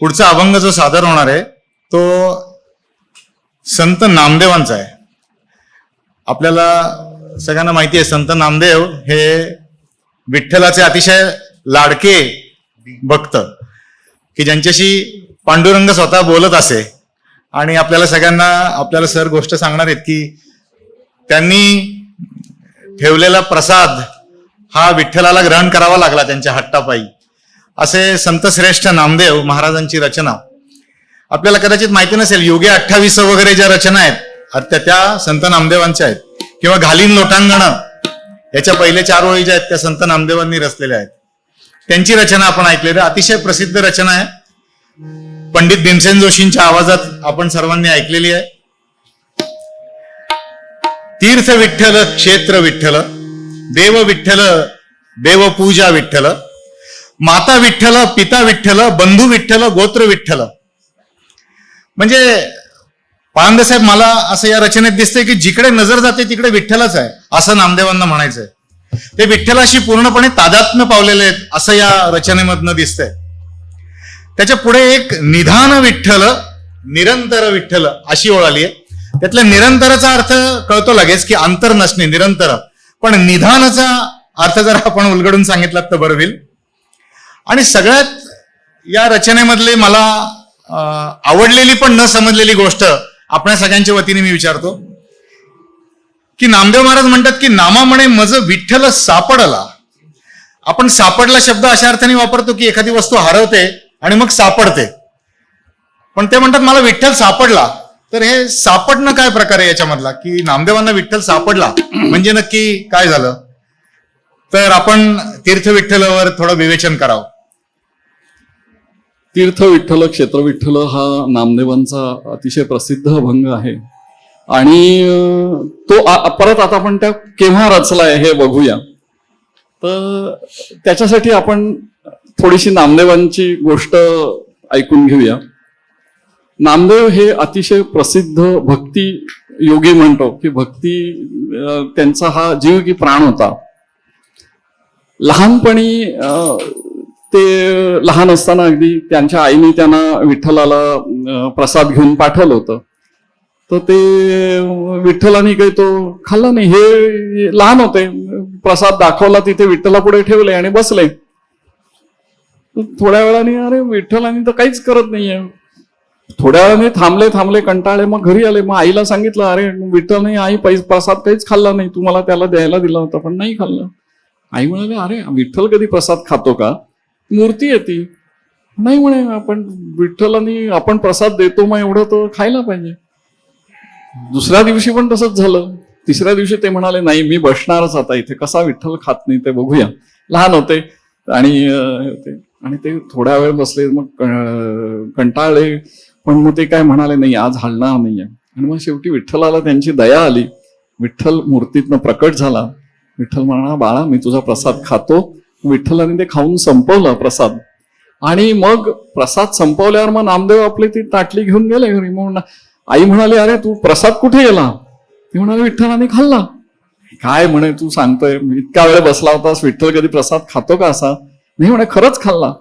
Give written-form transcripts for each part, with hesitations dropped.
पुढचा अभंग जो सादर होणार आहे तो संत नामदेवांचा आहे. आपल्याला सगळ्यांना माहिती आहे संत नामदेव हे विठ्ठलाचे अतिशय लाडके भक्त की ज्यांच्याशी पांडुरंग स्वतः बोलत असे. आणि आपल्याला सर गोष्ट सांगणार आहेत की त्यांनी ठेवलेला प्रसाद हा विठ्ठलाला ग्रहण करावा लागला त्यांच्या हट्टापायी. असे संत श्रेष्ठ नामदेव महाराजांची रचना. आपल्याला कदाचित माहिती नसेल, योगी 28 वगैरे ज्या रचना आहेत त्या संत नामदेवांच्या आहेत. किंवा घालीन लोटांगण याच्या पहिले 4 ओळी ज्या आहेत त्या संत नामदेवांनी रचलेल्या आहेत. त्यांची रचना आपण ऐकलेली अतिशय प्रसिद्ध रचना आहे. पंडित भीमसेन जोशींच्या आवाजात आपण सर्वांनी ऐकलेली आहे. तीर्थ विठ्ठल, क्षेत्र विठ्ठल, देव विठ्ठल, देवपूजा विठ्ठल, माता विठ्ठल, पिता विठ्ठल, बंधू विठ्ठल, गोत्र विठ्ठल. म्हणजे पांडे साहेब मला असं या रचनेत दिसतंय की जिकडे नजर जाते तिकडे विठ्ठलच आहे असं नामदेवांना म्हणायचंय. ते विठ्ठलाशी पूर्णपणे तादात्म्य पावलेले आहेत असं या रचनेमधनं दिसतंय. त्याच्या पुढे एक निधान विठ्ठल, निरंतर विठ्ठल अशी ओळ आली आहे. त्यातल्या निरंतरचा अर्थ कळतो लगेच की अंतर नसणे, निरंतर. पण निधानाचा अर्थ जर आपण उलगडून सांगितला तर बरं होईल. आणि सगळ्यात या रचनेमधले मला आवडलेली पण न समजलेली गोष्ट आपल्या सगळ्यांच्या वतीने मी विचारतो की नामदेव महाराज म्हणतात की नामा म्हणे मज विठ्ठल सापडला. आपण सापडला शब्द अशा अर्थाने वापरतो की एखादी वस्तू हरवते आणि मग सापडते. पण ते म्हणतात मला विठ्ठल सापडला. तर हे सापडणं काय प्रकार आहे याच्यामधला की नामदेवांना विठ्ठल सापडला म्हणजे नक्की काय झालं. तर आपण तीर्थ विठ्ठलावर थोडं विवेचन करावं. तीर्थ विठ्ठल, क्षेत्र विठ्ठल हा नामदेवांचा अतिशय प्रसिद्ध अभंग आहे. आणि तो परत आता आपण त्या केव्हा रचलाय हे बघूया. तर त्याच्यासाठी आपण थोडीशी नामदेवांची गोष्ट ऐकून घेऊया. नामदेव हे अतिशय प्रसिद्ध भक्ती योगी म्हणतो की भक्ती त्यांचा हा जीव की प्राण होता. लहानपणी ते लहान असताना अगदी त्यांच्या आईने त्यांना विठ्ठलाला प्रसाद घेऊन पाठवलं होतं. तर ते विठ्ठलाने काही तो खाल्ला नाही. हे लहान होते. प्रसाद दाखवला तिथे विठ्ठलापुढे ठेवले आणि बसले. थोड्या वेळाने अरे विठ्ठलाने तर काहीच करत नाहीये. थोड्या वेळाने थांबले कंटाळले. मग घरी आले. मग आईला सांगितलं अरे विठ्ठलने आई प्रसाद काहीच खाल्ला नाही, तुम्हाला त्याला द्यायला दिला होता पण नाही खाल्ला. आई म्हणाले अरे विठ्ठल कधी प्रसाद खातो का, मूर्ती आहे ती. नाही म्हणे आपण विठ्ठलाने आपण प्रसाद देतो मग एवढं तर खायला पाहिजे. दुसऱ्या दिवशी पण तसंच झालं. तिसऱ्या दिवशी ते म्हणाले नाही मी बसणारच आता इथे, कसा विठ्ठल खात नाही ते बघूया. लहान होते आणि ते थोड्या वेळ बसले. मग कंटाळले. पण मग ते काय म्हणाले नाही आज हलणार नाहीये. आणि मग शेवटी विठ्ठलाला त्यांची दया आली. विठ्ठल मूर्तीतनं प्रकट झाला. विठ्ठल म्हणा बाळा मी तुझा प्रसाद खातो. विठ्ठलाने ते खाऊन संपवलं प्रसाद. आणि मग प्रसाद संपवल्यावर मग नामदेव आपली ती ताटली घेऊन गेले घरी. मग आई म्हणाली अरे तू प्रसाद कुठे गेला. ती म्हणाली विठ्ठलाने खाल्ला. काय म्हणे तू सांगतोय, इतका वेळ बसला होतास, विठ्ठल कधी प्रसाद खातो का असा. नाही म्हणे खरंच खाल्ला.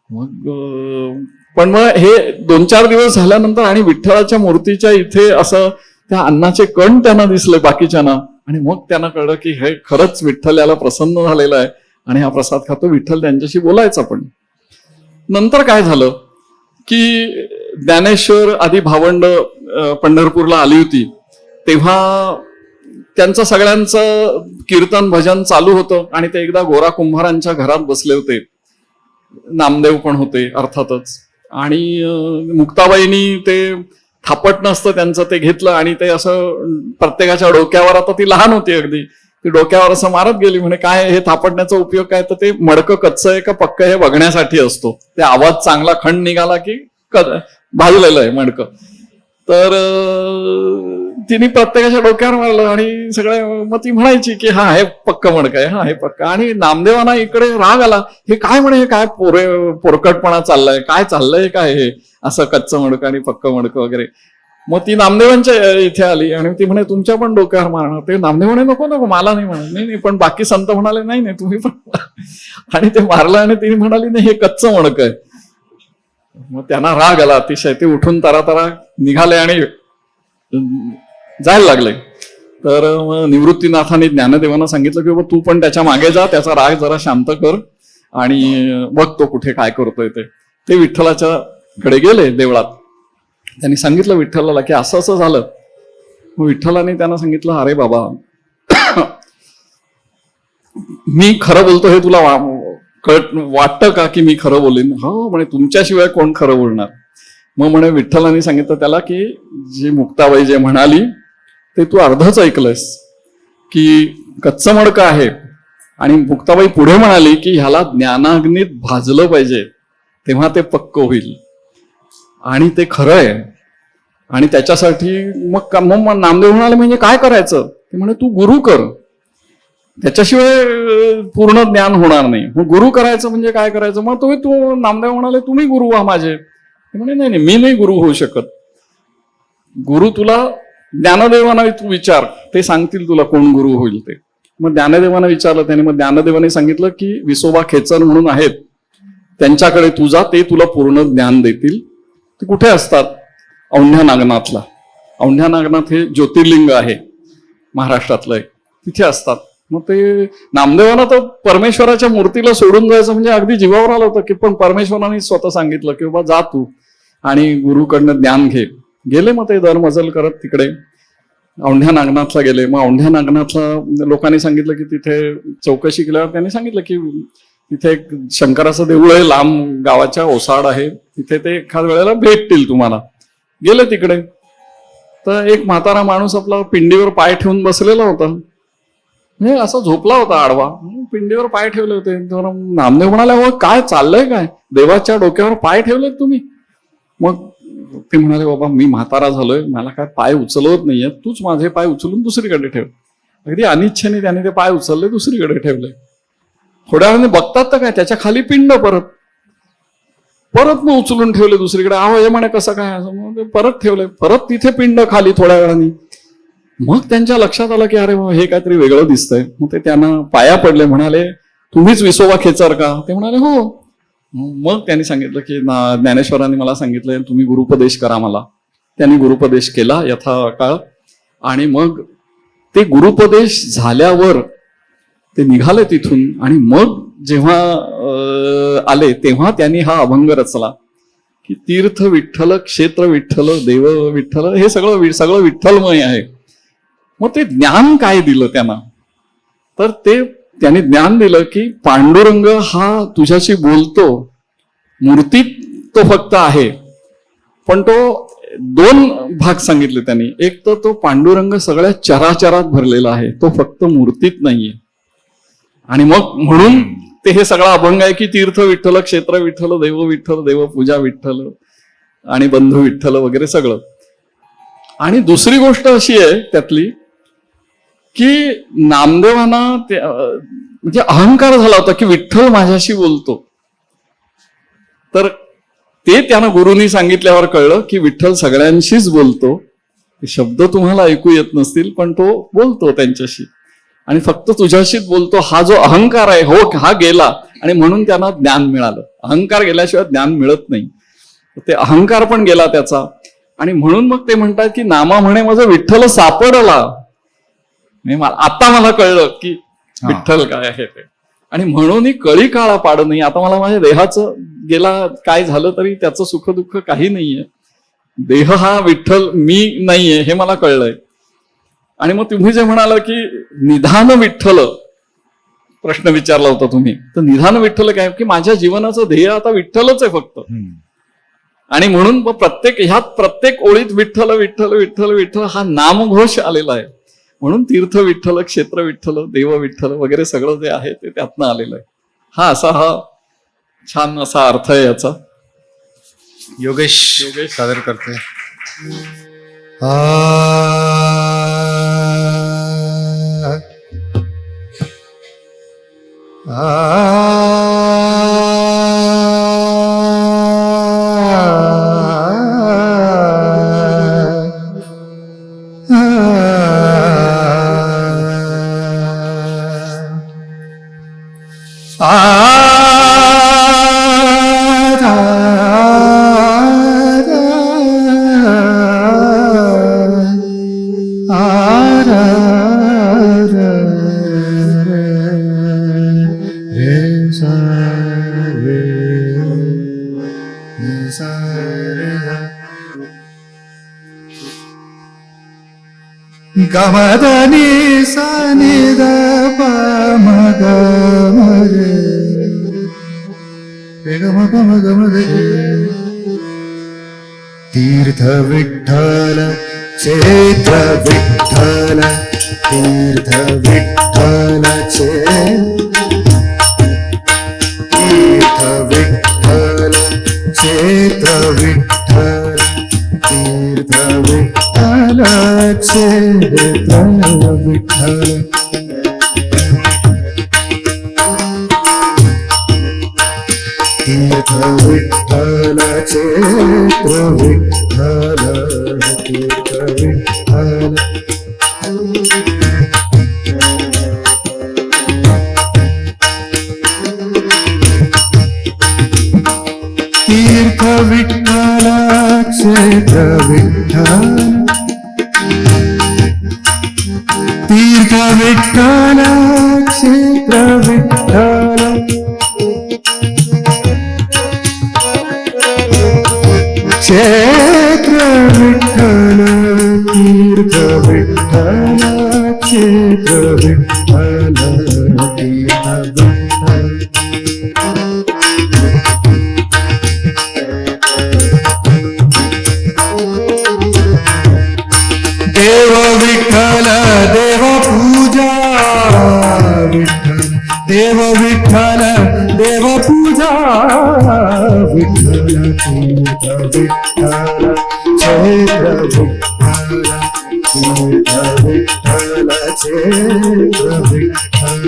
मग पण मग हे 2-4 दिवस झाल्यानंतर आणि विठ्ठलाच्या मूर्तीच्या इथे असं त्या अन्नाचे कण त्यांना दिसले बाकीच्यांना. आणि मग त्यांना कळलं की हे खरंच विठ्ठल याला प्रसन्न झालेला आहे आणि हा प्रसाद खातो. विठ्ठल त्यांच्याशी बोलायचा. पण नंतर काय झालं की ज्ञानेश्वर आधी भावंड पंढरपूरला आली होती. तेव्हा त्यांचं सगळ्यांचं कीर्तन भजन चालू होतं. आणि ते एकदा गोरा कुंभारांच्या घरात बसले होते. नामदेव पण होते अर्थातच. आणि मुक्ताबाईंनी ते थापट नसतं त्यांचं ते घेतलं आणि ते असं प्रत्येकाच्या डोक्यावर, आता ती लहान होती अगदी, ती डोक्यावर असं मारत गेली. म्हणे काय हे थापटण्याचा उपयोग काय. तर ते मडकं कच्चं आहे का पक्क हे बघण्यासाठी असतो. ते आवाज चांगला खंड निघाला की भाजलेलं आहे मडकं. तर तिने प्रत्येकाच्या डोक्यावर मारलं आणि सगळे मग ती म्हणायची की हा हे पक्क मडकं आहे, हा हे पक्क. आणि नामदेवांना इकडे राग आला. हे काय म्हणे, हे काय पोरकटपणा चाललाय, काय चाललंय काय हे असं कच्चं मडकं आणि पक्क मडकं वगैरे. मग ती नामदेवांच्या इथे आली आणि ती म्हणे तुमच्या पण डोक्यावर मारणार. ते नामदेव म्हणे नको मला नाही म्हणा. नाही पण बाकी संत म्हणाले नाही तुम्ही पण. आणि ते मारलं आणि तिने म्हणाली नाही हे कच्चं मडकं आहे. मग त्यांना राग आला अतिशय. ते उठून तरा निघाले आणि जायला लागले. तर मग निवृत्तीनाथाने ज्ञानदेवांना सांगितलं की बाबा तू पण त्याच्या मागे जा, त्याचा राग जरा शांत कर आणि बघ तो कुठे काय करतोय ते. ते विठ्ठलाच्या कडे गेले देवळात. त्यांनी सांगितलं विठ्ठलाला की असं असं झालं. मग विठ्ठलाने त्यांना सांगितलं, अरे बाबा मी खरं बोलतो हे तुला वाटतं का की मी खरं बोलेन? हो म्हणे, तुमच्याशिवाय कोण खरं बोलणार? मग म्हणे विठ्ठलाने सांगितलं त्याला की जी मुक्ताबाई जे म्हणाली ते तू अर्धच ऐकलंयस, की कच्चं मडकं आहे. आणि मुक्ताबाई पुढे म्हणाली की ह्याला ज्ञानाग्नीत भाजलं पाहिजे तेव्हा ते पक्क होईल, आणि ते खरं आहे. आणि त्याच्यासाठी मग नामदेव म्हणाले म्हणजे काय करायचं? ते म्हणे तू गुरु कर, त्याच्याशिवाय पूर्ण ज्ञान होणार नाही. मग गुरु करायचं म्हणजे काय करायचं? मग तू नामदेव म्हणाले तुम्ही गुरु व्हा माझे. ते म्हणे नाही मी नाही गुरु होऊ शकत. गुरु तुला ज्ञानदेवांना तू विचार, ते सांगतील तुला कोण गुरु होईल ते. मग ज्ञानदेवांना विचारलं त्याने. मग ज्ञानदेवाने सांगितलं की विसोबा खेचर म्हणून आहेत, त्यांच्याकडे तू जा, ते तुला पूर्ण ज्ञान देतील. ते कुठे असतात? औंढ्या नागनाथला. औंढ्या नागनाथ हे ज्योतिर्लिंग आहे महाराष्ट्रातलं, तिथे असतात. मग ते नामदेवांना तर परमेश्वराच्या मूर्तीला सोडून जायचं म्हणजे अगदी जीवावर आलं होतं की, पण परमेश्वराने स्वतः सांगितलं की बाबा जा तू आणि गुरुकडनं ज्ञान घे. गेले मग ते दरमजल करत तिकडे औंढ्या नागनाथला गेले. मग औंढ्या नागनाथला लोकांनी सांगितलं की तिथे चौकशी केल्यावर त्यांनी सांगितलं की तिथे एक शंकराचं देऊळ आहे, लांब गावाच्या ओसाड आहे, तिथे ते एखाद वेळेला भेटतील तुम्हाला. गेले तिकडे तर एक म्हातारा माणूस आपला पिंडीवर पाय ठेवून बसलेला होता. म्हणजे असा झोपला होता आडवा, पिंडीवर पाय ठेवले होते. तर नामदेव म्हणाले हो काय चाललंय काय, देवाच्या डोक्यावर पाय ठेवलेत तुम्ही? मग ते म्हणाले बाबा मी म्हातारा झालोय, मला काय पाय उचलवत नाहीये, तूच माझे पाय उचलून दुसरीकडे ठेव. अगदी अनिच्छेने त्याने ते पाय उचलले, दुसरीकडे ठेवले. थोड्या वेळाने बघतात तर काय त्याच्या खाली पिंड परत मग उचलून ठेवले दुसरीकडे. आहो हे म्हणे कसं काय? असं परत ठेवले, परत तिथे पिंड खाली थोड्या वेळाने. मग त्यांच्या लक्षात आलं की अरे हे काहीतरी वेगळं दिसतंय. मग ते त्यांना पाया पडले, म्हणाले तुम्हीच विसोबा खेचर का? ते म्हणाले हो. मग त्यांनी सांगितलं की ज्ञानेश्वरांनी मला सांगितलं तुम्ही गुरुपदेश करा मला. त्यांनी गुरुपदेश केला यथाकाळ. आणि मग ते गुरुपदेश झाल्यावर ते निघाले तिथून. आणि मग जेव्हा आले तेव्हा त्यांनी हा अभंग रचला की तीर्थ विठ्ठल, क्षेत्र विठ्ठल, देव विठ्ठल, हे सगळं विठ्ठलमय आहे. मग ते ज्ञान काय दिलं त्यांना? तर ते त्यांनी ज्ञान दिलं की पांडुरंग हा तुझ्याशी बोलतो, मूर्तीत तो फक्त आहे, पण तो दोन भाग सांगितले त्यांनी. एक तर तो पांडुरंग सगळ्या चराचरात भरलेला आहे, तो फक्त मूर्तीत नाहीये. आणि मग म्हणून ते हे सगळं अभंग आहे की तीर्थ विठ्ठल, क्षेत्र विठ्ठल, देव पूजा विठ्ठल आणि बंधू विठ्ठल वगैरे सगळं. आणि दुसरी गोष्ट अशी आहे त्यातली की नामदेवांना म्हणजे अहंकार झाला होता की विठ्ठल माझ्याशी बोलतो. तर ते त्यांना गुरुनी सांगितल्यावर कळलं की विठ्ठल सगळ्यांशीच बोलतो. शब्द तुम्हाला ऐकू येत नसतील पण तो बोलतो त्यांच्याशी, आणि फक्त तुझ्याशीच बोलतो. हा जो अहंकार आहे हो हा गेला, आणि म्हणून त्यांना ज्ञान मिळालं. अहंकार गेल्याशिवाय ज्ञान मिळत नाही. ते अहंकार पण गेला त्याचा. आणि म्हणून मग ते म्हणतात की नामा म्हणे माझं विठ्ठल सापडला. आता मला कळलं की विठ्ठल काय आहे ते. आणि म्हणून कळी काळा पाड नाही. आता मला माझ्या देहाचं गेला काय झालं तरी त्याचं सुख दुःख काही नाहीये. देह हा विठ्ठल मी नाहीये हे मला कळलंय. आणि मग तुम्ही जे म्हणाला की निधान विठ्ठल प्रश्न विचारला होता तुम्ही, तर निधान विठ्ठल काय की माझ्या जीवनाचं ध्येय आता विठ्ठलच आहे फक्त. आणि म्हणून प्रत्येक ओळीत विठ्ठल विठ्ठल विठ्ठल विठ्ठल हा नामघोष आलेला आहे. म्हणून तीर्थ विठ्ठल, क्षेत्र विठ्ठल, देव विठ्ठल वगैरे सगळं जे आहे ते त्यातनं आलेलं आहे. हा छान असा अर्थ आहे याचा. योगेश सादर करते. गमदनी सनि द प म ग म रे ग म ग म ग म रे. तीर्थ विठ्ठल क्षेत्र विठ्ठल तीर्थ विठ्ठल तीर्थ विठ्ठल क्षेत्र विठ्ठल तीर्थ विठ्ठल क्षेत्र विठ्ठल. तीर्थ विठ्ठल क्षेत्र विठ्ठल तीर्थ विठ्ठल. तीर्थ विठ्ठल क्षेत्र विठ्ठल तीर्थ विठ्ठल क्षेत्र विठ्ठल. क्षेत्र विठ्ठल तीर्थ विठ्ठल क्षेत्र विठ्ठल तीर्थ विठ्ठल. देव विठ्ठल देव पूजा विठ्ठल देव विठ्ठल देव पूजा विठ्ठल तीर्थ विठ्ठल क्षेत्र विठ्ठल तीर्थ विठ्ठल क्षेत्र विठ्ठल.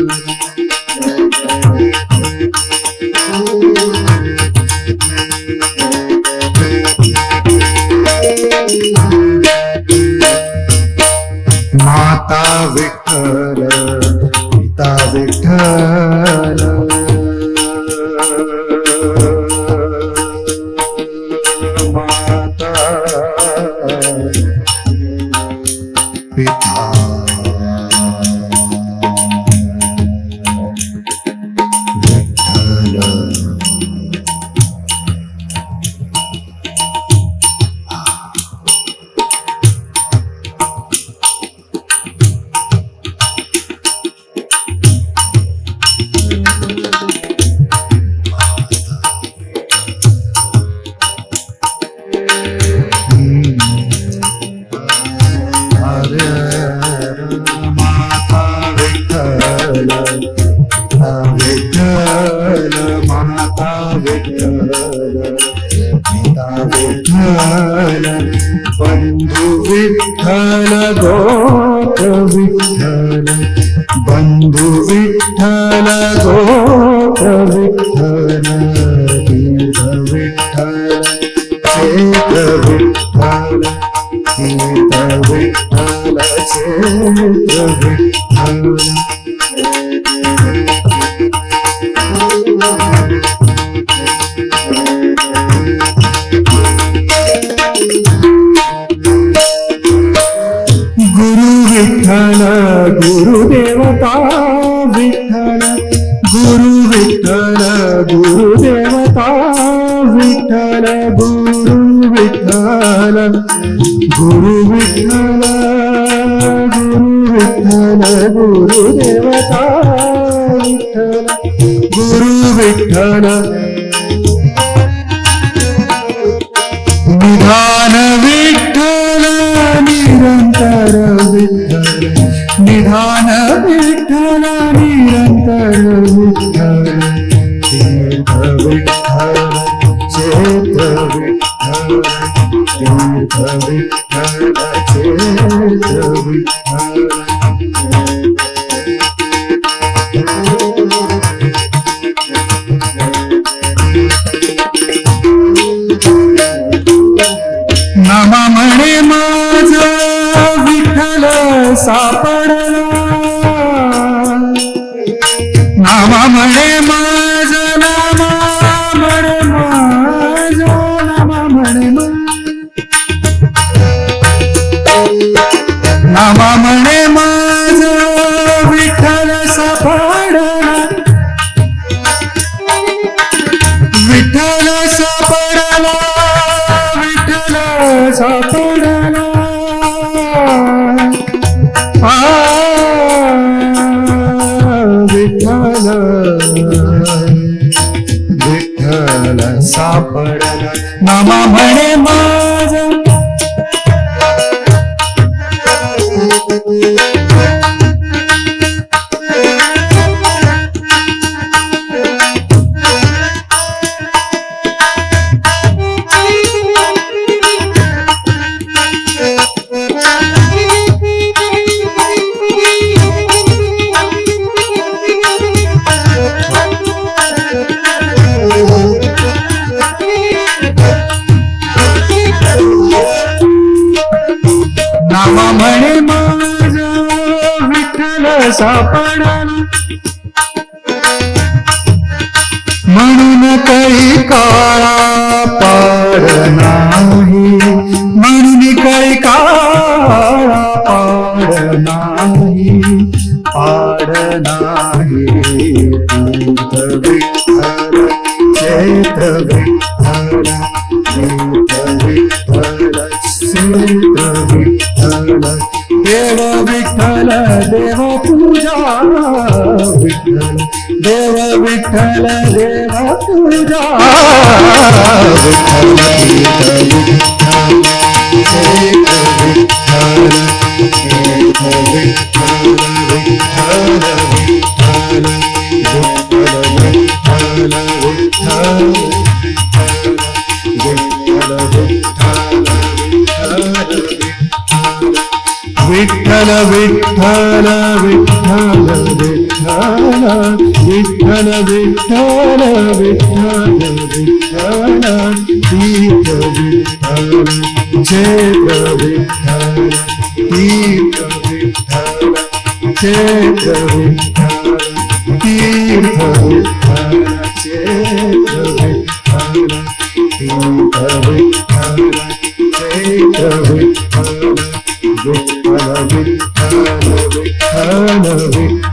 माता विठ्ठल पिता विठ्ठल माता पिता विठ्ठल. माता विठ्ठल माता विठ्ठल पिता विठ्ठल बंधु विठ्ठल गोत्र विठ्ठल बंधु विठ्ठल गोत्र विठ्ठल तीर्थ विठ्ठल क्षेत्र विठ्ठल तीर्थ विठ्ठल क्षेत्र विठ्ठल. गुरु विठ्ठल गुरुदेवता विठ्ठल गुरु विठ्ठल गुरुदेवता विठ्ठल गुरु विठ्ठल गुरु विठ्ठल गुरु विठ्ठल गुरुदेवता विठ्ठल गुरु विठ्ठल. निधान विठ्ठल निरंतर विठ्ठल निधान विठ्ठल निरंतर विठ्ठल तीर्थ विठ्ठल क्षेत्र विठ्ठल तीर्थ विठ्ठल क्षेत्र विठ्ठल. नामा म्हणे माझा विठ्ठल सापडला नामा म्हणे माझा नामा म्हणे माझा नामा म्हणे नामा म्हणे माझा विठ्ठल सापडला विठ्ठल सापडला विठ्ठल सापडला विठ्ठल सापडला नामा म्हणे माझा नामा म्हणे माझा विठ्ठल सापडला म्हणून काही काळा पाड नाही म्हणून काही काळा पाड नाही पाड नाही तीर्थ विठ्ठल चैत्र विठ्ठल तीर्थ विठ्ठल चैत्र विठ्ठल देव विठ्ठल देव पूजा विठ्ठल देव विठ्ठल देव पूजा विठ्ठल विठ्ठल विठ्ठल विठ्ठल विठ्ठल विठ्ठल विठ्ठल विठ्ठल विठ्ठल विठ्ठल विठ्ठल तीर्थ विठ्ठल चैत्र विठ्ठल तीर्थ विठ्ठल चैत्र विठ्ठल तीर्थ विठ्ठल चैत्र विठ्ठल तीर्थ विठ्ठल चैत्र विठ्ठल विठ्ठल विठ्ठल विठ्ठल विठ्ठल